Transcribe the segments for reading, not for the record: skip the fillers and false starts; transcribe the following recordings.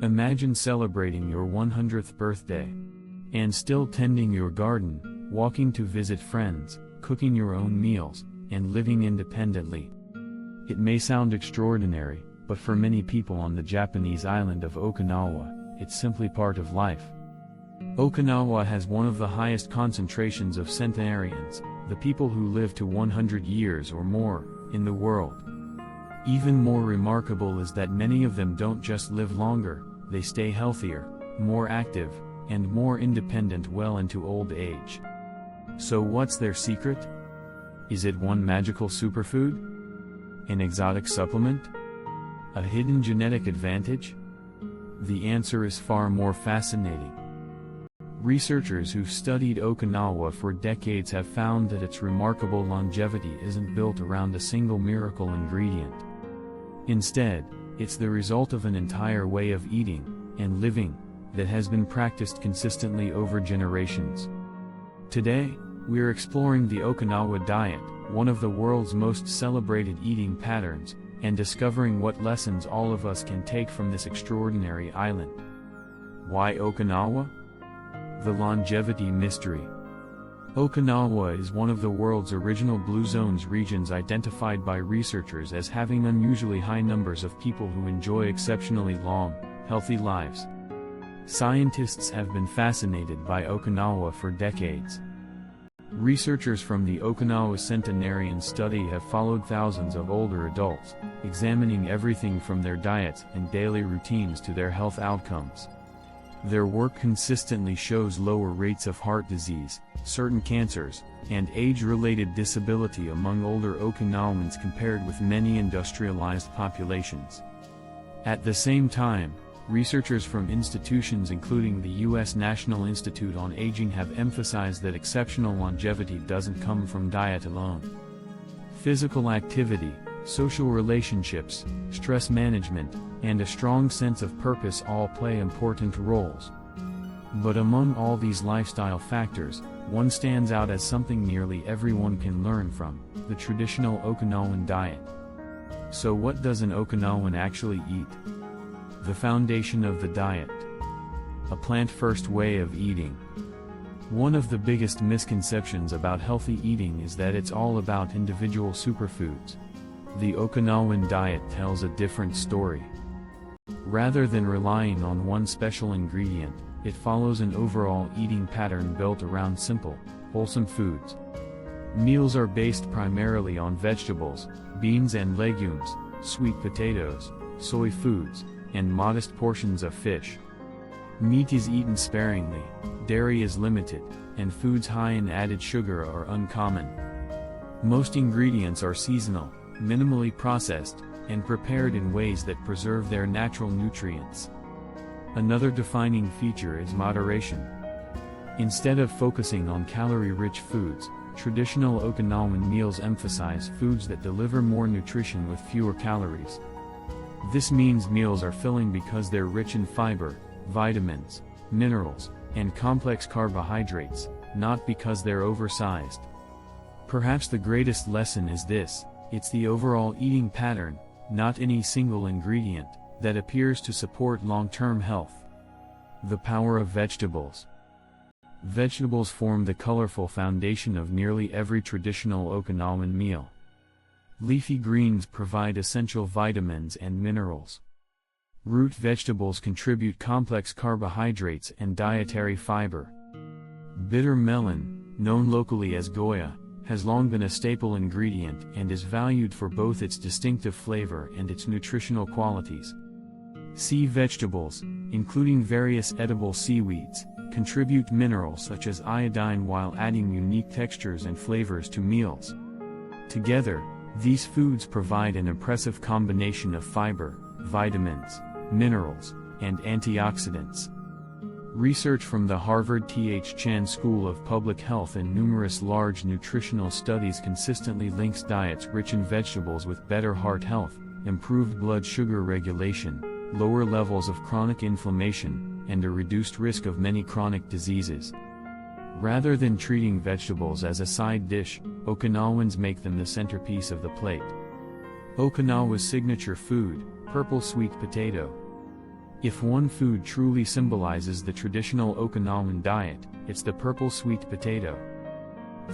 Imagine celebrating your 100th birthday. And still tending your garden, walking to visit friends, cooking your own meals, and living independently. It may sound extraordinary, but for many people on the Japanese island of Okinawa, it's simply part of life. Okinawa has one of the highest concentrations of centenarians, the people who live to 100 years or more, in the world. Even more remarkable is that many of them don't just live longer, they stay healthier, more active, and more independent well into old age. So what's their secret? Is it one magical superfood? An exotic supplement? A hidden genetic advantage? The answer is far more fascinating. Researchers who've studied Okinawa for decades have found that its remarkable longevity isn't built around a single miracle ingredient. Instead, it's the result of an entire way of eating and living that has been practiced consistently over generations. Today, we're exploring the Okinawa Diet, one of the world's most celebrated eating patterns, and discovering what lessons all of us can take from this extraordinary island. Why Okinawa? The longevity mystery. Okinawa is one of the world's original Blue Zones regions identified by researchers as having unusually high numbers of people who enjoy exceptionally long, healthy lives. Scientists have been fascinated by Okinawa for decades. Researchers from the Okinawa Centenarians study have followed thousands of older adults, examining everything from their diets and daily routines to their health outcomes. Their work consistently shows lower rates of heart disease, certain cancers, and age-related disability among older Okinawans compared with many industrialized populations. At the same time, researchers from institutions including the U.S. National Institute on Aging have emphasized that exceptional longevity doesn't come from diet alone. Physical activity, social relationships, stress management, and a strong sense of purpose all play important roles. But among all these lifestyle factors, one stands out as something nearly everyone can learn from: the traditional Okinawan diet. So what does an Okinawan actually eat? The foundation of the diet. A plant-first way of eating. One of the biggest misconceptions about healthy eating is that it's all about individual superfoods. The Okinawan diet tells a different story. Rather than relying on one special ingredient, it follows an overall eating pattern built around simple, wholesome foods. Meals are based primarily on vegetables, beans and legumes, sweet potatoes, soy foods, and modest portions of fish. Meat is eaten sparingly, dairy is limited, and foods high in added sugar are uncommon. Most ingredients are seasonal, minimally processed, and prepared in ways that preserve their natural nutrients. Another defining feature is moderation. Instead of focusing on calorie-rich foods, traditional Okinawan meals emphasize foods that deliver more nutrition with fewer calories. This means meals are filling because they're rich in fiber, vitamins, minerals, and complex carbohydrates, not because they're oversized. Perhaps the greatest lesson is this: it's the overall eating pattern, not any single ingredient, that appears to support long-term health. The power of vegetables. Vegetables form the colorful foundation of nearly every traditional Okinawan meal. Leafy greens provide essential vitamins and minerals. Root vegetables contribute complex carbohydrates and dietary fiber. Bitter melon, known locally as Goya, has long been a staple ingredient and is valued for both its distinctive flavor and its nutritional qualities. Sea vegetables, including various edible seaweeds, contribute minerals such as iodine while adding unique textures and flavors to meals. Together, these foods provide an impressive combination of fiber, vitamins, minerals, and antioxidants. Research from the Harvard T.H. Chan School of Public Health and numerous large nutritional studies consistently links diets rich in vegetables with better heart health, improved blood sugar regulation, lower levels of chronic inflammation, and a reduced risk of many chronic diseases. Rather than treating vegetables as a side dish, Okinawans make them the centerpiece of the plate. Okinawa's signature food, purple sweet potato. If one food truly symbolizes the traditional Okinawan diet, it's the purple sweet potato.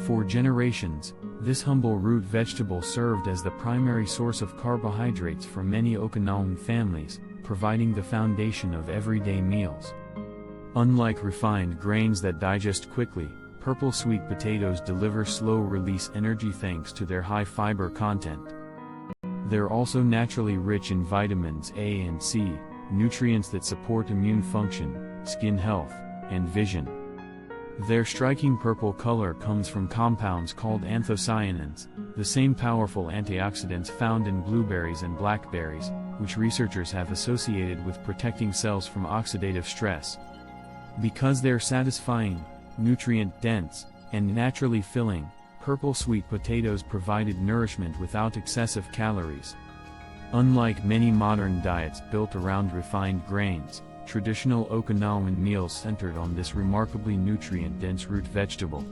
For generations, this humble root vegetable served as the primary source of carbohydrates for many Okinawan families, providing the foundation of everyday meals. Unlike refined grains that digest quickly, purple sweet potatoes deliver slow-release energy thanks to their high fiber content. They're also naturally rich in vitamins A and C, nutrients that support immune function, skin health, and vision. Their striking purple color comes from compounds called anthocyanins, the same powerful antioxidants found in blueberries and blackberries, which researchers have associated with protecting cells from oxidative stress. Because they're satisfying, nutrient-dense, and naturally filling, purple sweet potatoes provided nourishment without excessive calories. Unlike many modern diets built around refined grains, traditional Okinawan meals centered on this remarkably nutrient-dense root vegetable.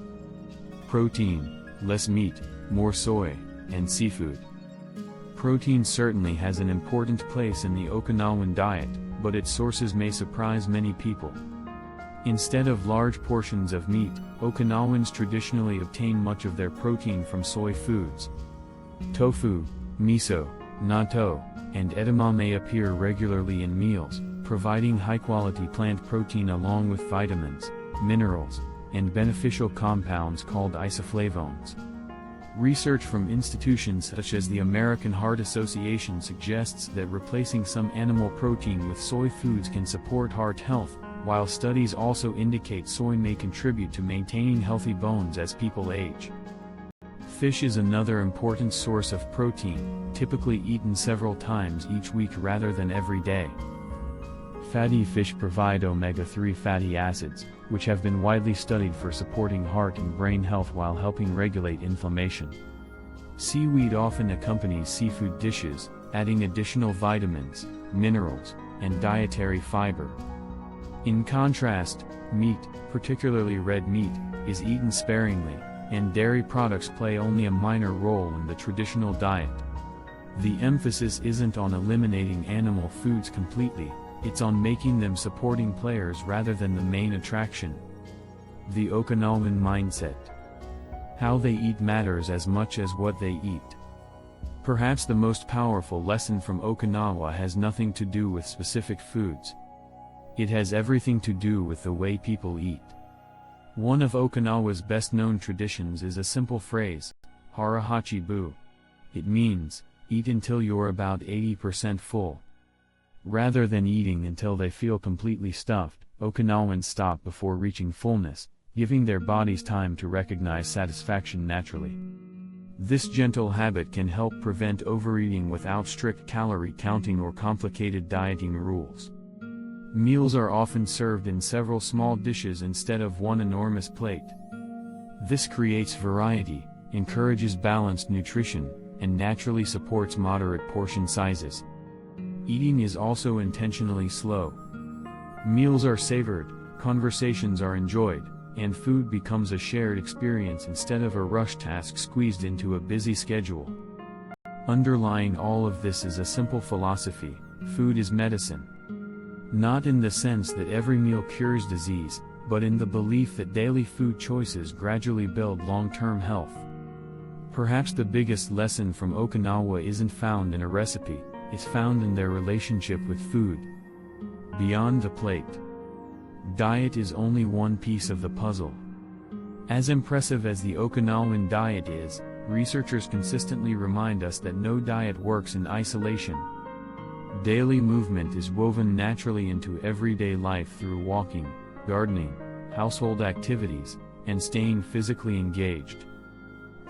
Protein: less meat, more soy, and seafood. Protein certainly has an important place in the Okinawan diet, but its sources may surprise many people. Instead of large portions of meat, Okinawans traditionally obtain much of their protein from soy foods. Tofu, miso, natto, and edamame appear regularly in meals, providing high-quality plant protein along with vitamins, minerals, and beneficial compounds called isoflavones. Research from institutions such as the American Heart Association suggests that replacing some animal protein with soy foods can support heart health, while studies also indicate soy may contribute to maintaining healthy bones as people age. Fish is another important source of protein, typically eaten several times each week rather than every day. Fatty fish provide omega-3 fatty acids, which have been widely studied for supporting heart and brain health while helping regulate inflammation. Seaweed often accompanies seafood dishes, adding additional vitamins, minerals, and dietary fiber. In contrast, meat, particularly red meat, is eaten sparingly, and dairy products play only a minor role in the traditional diet. The emphasis isn't on eliminating animal foods completely, it's on making them supporting players rather than the main attraction. The Okinawan mindset. How they eat matters as much as what they eat. Perhaps the most powerful lesson from Okinawa has nothing to do with specific foods. It has everything to do with the way people eat. One of Okinawa's best-known traditions is a simple phrase, Hara Hachi Bu. It means, eat until you're about 80% full. Rather than eating until they feel completely stuffed, Okinawans stop before reaching fullness, giving their bodies time to recognize satisfaction naturally. This gentle habit can help prevent overeating without strict calorie counting or complicated dieting rules. Meals are often served in several small dishes instead of one enormous plate. This creates variety, encourages balanced nutrition, and naturally supports moderate portion sizes. Eating is also intentionally slow. Meals are savored, conversations are enjoyed, and food becomes a shared experience instead of a rushed task squeezed into a busy schedule. Underlying all of this is a simple philosophy: food is medicine. Not in the sense that every meal cures disease, but in the belief that daily food choices gradually build long-term health. Perhaps the biggest lesson from Okinawa isn't found in a recipe, it's found in their relationship with food. Beyond the plate. Diet is only one piece of the puzzle. As impressive as the Okinawan diet is, researchers consistently remind us that no diet works in isolation. Daily movement is woven naturally into everyday life through walking, gardening, household activities, and staying physically engaged.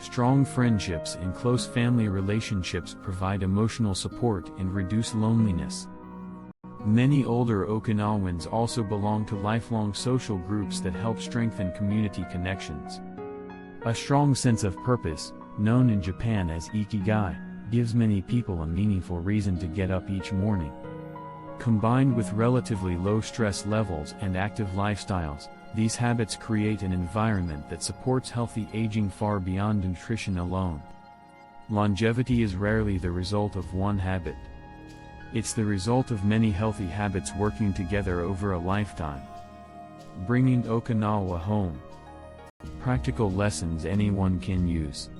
Strong friendships and close family relationships provide emotional support and reduce loneliness. Many older Okinawans also belong to lifelong social groups that help strengthen community connections. A strong sense of purpose, known in Japan as ikigai, gives many people a meaningful reason to get up each morning. Combined with relatively low stress levels and active lifestyles, these habits create an environment that supports healthy aging far beyond nutrition alone. Longevity is rarely the result of one habit. It's the result of many healthy habits working together over a lifetime. Bringing Okinawa home. Practical lessons anyone can use.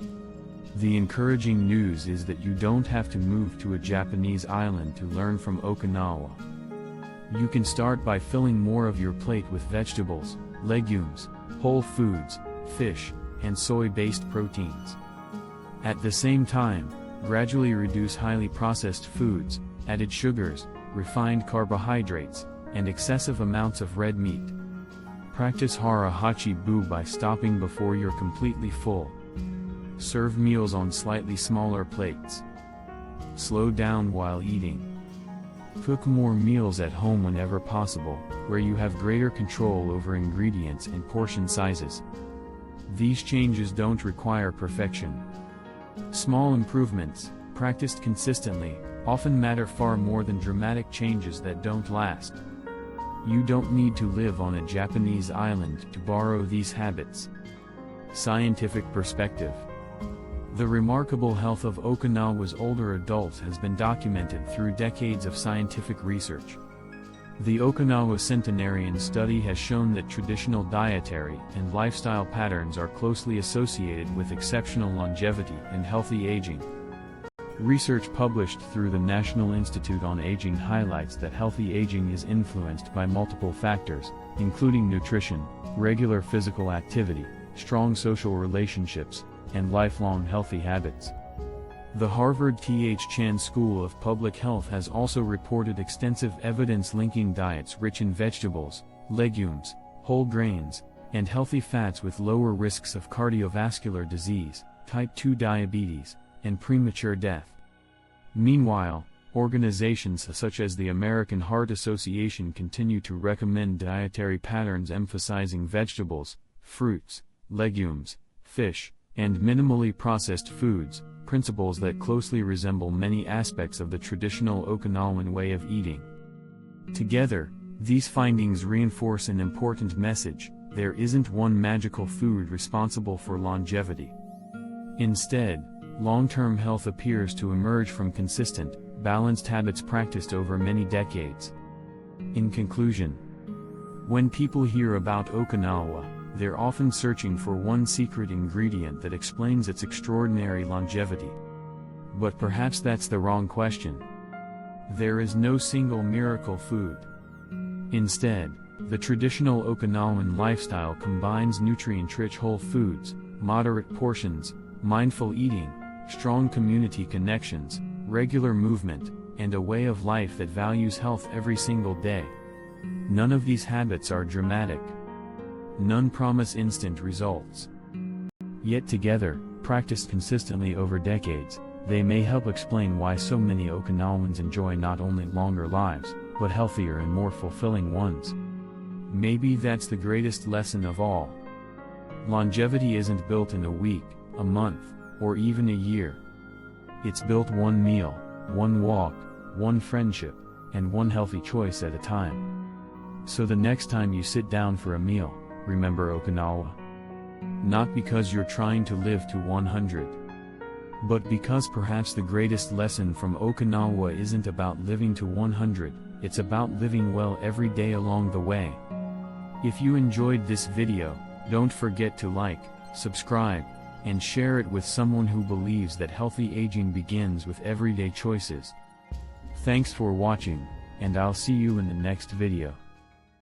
The encouraging news is that you don't have to move to a Japanese island to learn from Okinawa. You can start by filling more of your plate with vegetables, legumes, whole foods, fish, and soy-based proteins. At the same time, gradually reduce highly processed foods, added sugars, refined carbohydrates, and excessive amounts of red meat. Practice Hara Hachi Bu by stopping before you're completely full. Serve meals on slightly smaller plates. Slow down while eating. Cook more meals at home whenever possible, where you have greater control over ingredients and portion sizes. These changes don't require perfection. Small improvements, practiced consistently, often matter far more than dramatic changes that don't last. You don't need to live on a Japanese island to borrow these habits. Scientific perspective. The remarkable health of Okinawa's older adults has been documented through decades of scientific research. The Okinawa Centenarians study has shown that traditional dietary and lifestyle patterns are closely associated with exceptional longevity and healthy aging. Research published through the National Institute on Aging highlights that healthy aging is influenced by multiple factors, including nutrition, regular physical activity, strong social relationships, and lifelong healthy habits. The Harvard T.H. Chan School of Public Health has also reported extensive evidence linking diets rich in vegetables, legumes, whole grains, and healthy fats with lower risks of cardiovascular disease, type 2 diabetes, and premature death. Meanwhile, organizations such as the American Heart Association continue to recommend dietary patterns emphasizing vegetables, fruits, legumes, fish, and minimally processed foods, principles that closely resemble many aspects of the traditional Okinawan way of eating. Together, these findings reinforce an important message: there isn't one magical food responsible for longevity. Instead, long-term health appears to emerge from consistent, balanced habits practiced over many decades. In conclusion, when people hear about Okinawa, they're often searching for one secret ingredient that explains its extraordinary longevity. But perhaps that's the wrong question. There is no single miracle food. Instead, the traditional Okinawan lifestyle combines nutrient-rich whole foods, moderate portions, mindful eating, strong community connections, regular movement, and a way of life that values health every single day. None of these habits are dramatic. None promise instant results. Yet together, practiced consistently over decades, they may help explain why so many Okinawans enjoy not only longer lives, but healthier and more fulfilling ones. Maybe that's the greatest lesson of all. Longevity isn't built in a week, a month, or even a year. It's built one meal, one walk, one friendship, and one healthy choice at a time. So the next time you sit down for a meal, remember Okinawa. Not because you're trying to live to 100. But because perhaps the greatest lesson from Okinawa isn't about living to 100, it's about living well every day along the way. If you enjoyed this video, don't forget to like, subscribe, and share it with someone who believes that healthy aging begins with everyday choices. Thanks for watching, and I'll see you in the next video.